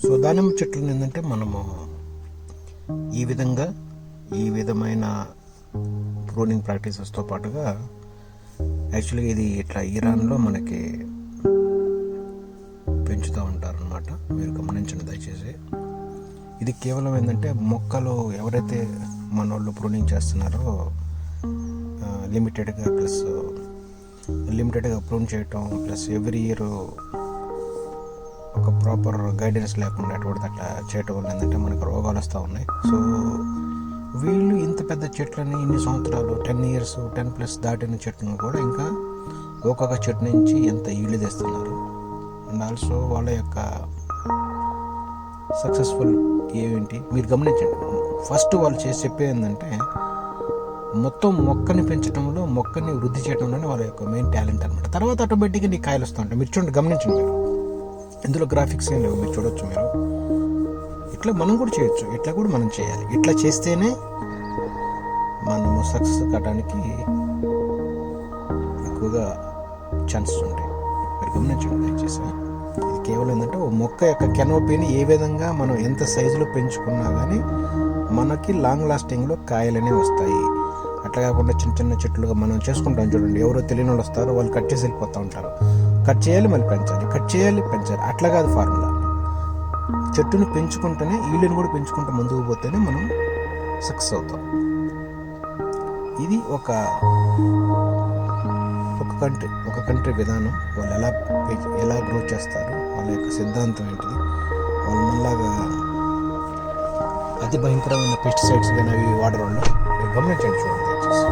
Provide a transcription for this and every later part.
So దానిమ్మ చెట్లను ఏంటంటే మనము ఈ విధమైన ప్రూనింగ్ ప్రాక్టీసెస్తో పాటుగా యాక్చువల్గా ఇది ఇట్లా ఇరాన్లో మనకి పెంచుతూ ఉంటారనమాట. మీరు గమనించండి దయచేసి. ఇది కేవలం ఏంటంటే మొక్కలు ఎవరైతే మన వాళ్ళు ప్రూనింగ్ చేస్తున్నారో లిమిటెడ్గా ప్రూన్ చేయటం ప్లస్ ఎవ్రీ ఇయర్ ఒక ప్రాపర్ గైడెన్స్ లేకుండా అట్లా చేయటం వల్ల ఏంటంటే మనకు రోగాలు వస్తూ ఉన్నాయి. సో వీళ్ళు ఇంత పెద్ద చెట్లని ఇన్ని సంవత్సరాలు 10 years 10+ దాటిన చెట్లను కూడా ఇంకా ఒక్కొక్క చెట్టు నుంచి ఎంత ఈళ్ళు తెస్తున్నారు. అండ్ ఆల్సో వాళ్ళ యొక్క సక్సెస్ఫుల్ ఏంటి మీరు గమనించండి. ఫస్ట్ వాళ్ళు చెప్పేది ఏంటంటే మొత్తం మొక్కని పెంచడంలో, మొక్కని వృద్ధి చేయడంలోనే వాళ్ళ యొక్క మెయిన్ టాలెంట్ అనమాట. తర్వాత ఆటోమేటిక్గా నీ కాయలు వస్తూ ఉంటాయి. మీరు చూడండి, గమనించండి. మీరు ఇందులో గ్రాఫిక్స్ ఏం లేవు, మీరు చూడొచ్చు. మీరు ఇట్లా మనం కూడా చేయొచ్చు, ఇట్లా కూడా మనం చేయాలి. ఇట్లా చేస్తేనే మనము సక్సెస్ కావడానికి ఎక్కువగా ఛాన్సెస్ ఉంటాయి. మీరు గమనించండి దయచేసి. ఇది కేవలం ఏంటంటే ఓ మొక్క యొక్క కెనోపీని ఏ విధంగా మనం ఎంత సైజులో పెంచుకున్నా కానీ మనకి లాంగ్ లాస్టింగ్లో కాయలనే వస్తాయి. అట్లా కాకుండా చిన్న చిన్న చెట్లుగా మనం చేసుకుంటాం చూడండి. ఎవరో తెలియని వాళ్ళు వస్తారు, వాళ్ళు కట్ చేసి వెళ్ళిపోతూ ఉంటారు. కట్ చేయాలి, మళ్ళీ పెంచాలి, కట్ చేయాలి, పెంచాలి. అట్లా కాదు ఫార్ములా. చెట్టుని పెంచుకుంటేనే, ఈళ్ళని కూడా పెంచుకుంటూ ముందుకు పోతేనే మనం సక్సెస్ అవుతాం. ఇది ఒక కంట్రీ విధానం. వాళ్ళు ఎలా గ్రో చేస్తారు, వాళ్ళ యొక్క సిద్ధాంతం ఏంటిది, వాళ్ళు మళ్ళాగా అతి భయంకరమైన పెస్టిసైడ్స్ కానీ అవి వాడరు. మీరు గమనించండి, చూడండి దయచేసి.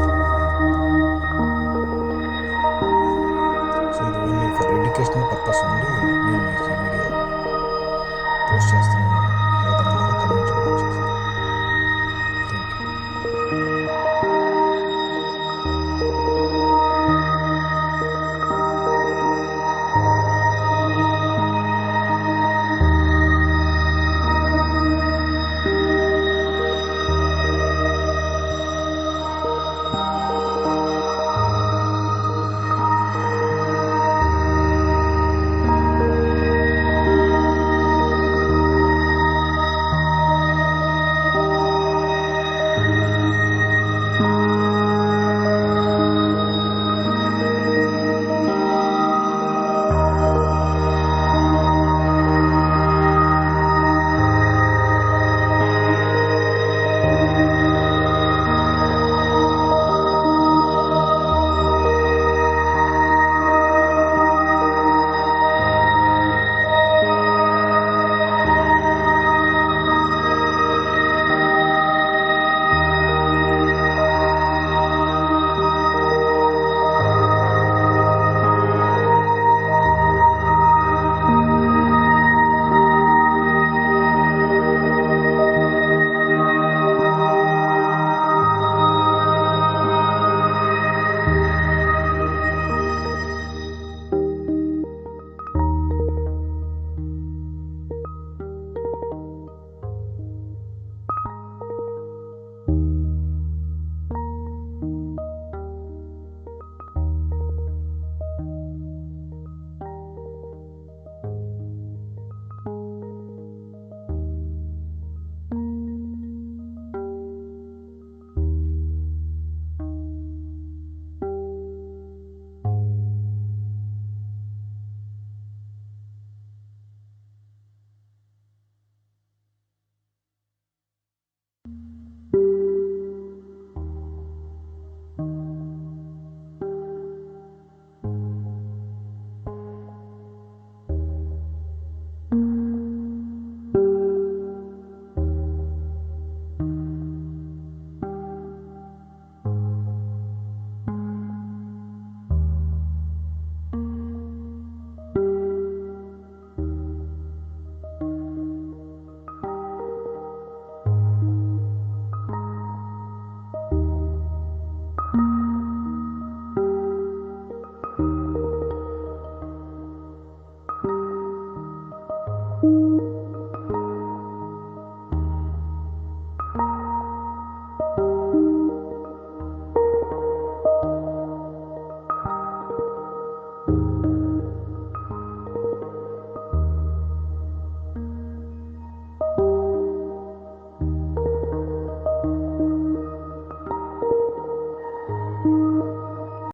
సో ఇది ఓన్లీ ఫర్ ఎడ్యుకేషనల్ పర్పస్ నుండి నేను మీకు ఈ వీడియో పోస్ట్ చేస్తున్నాను. గమనించండి దయచేసి. you